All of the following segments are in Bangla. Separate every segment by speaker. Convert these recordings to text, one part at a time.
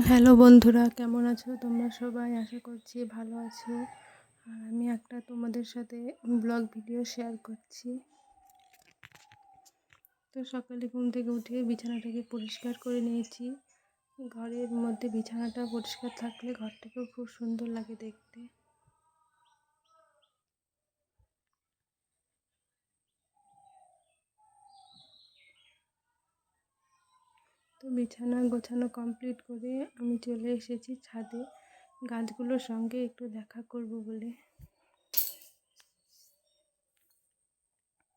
Speaker 1: হ্যালো বন্ধুরা, কেমন আছো তোমরা সবাই? আশা করছি ভালো আছো। আর আমি একটা তোমাদের সাথে ব্লগ ভিডিও শেয়ার করছি। তো সকালে ঘুম থেকে উঠে বিছানাটাকে পরিষ্কার করে নিয়েছি। ঘরের মধ্যে বিছানাটা পরিষ্কার থাকলে ঘরটাকেও খুব সুন্দর লাগে দেখতে। তো বিছানা গোছানো কমপ্লিট করে আমি চলে এসেছি ছাদে গাছগুলোর সঙ্গে একটু দেখা করব বলে।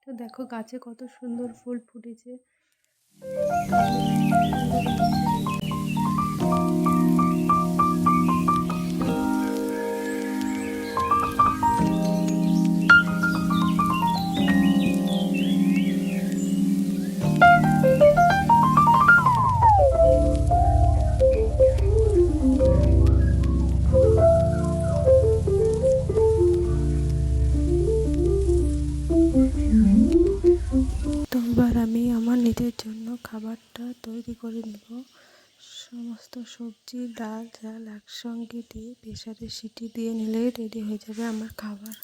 Speaker 1: তো দেখো গাছে কত সুন্দর ফুল ফুটেছে। তো এবার আমি আমার নিজের জন্য খাবারটা তৈরি করে নেব। সমস্ত সবজি ডাল চাল একসঙ্গে দিয়ে প্রেসারে সিটি দিয়ে নিলেই রেডি হয়ে যাবে আমার খাবার।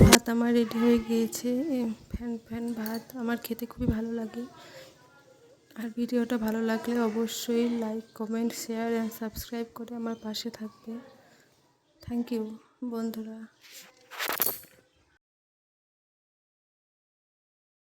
Speaker 1: ভাত আমার রেডি হয়ে গিয়েছে। ফ্যান ভাত আমার খেতে খুবই ভালো লাগে। আর ভিডিওটা ভালো লাগলে অবশ্যই like comment share and subscribe করে আমার পাশে থাকবে। থ্যাংক ইউ বন্ধুরা।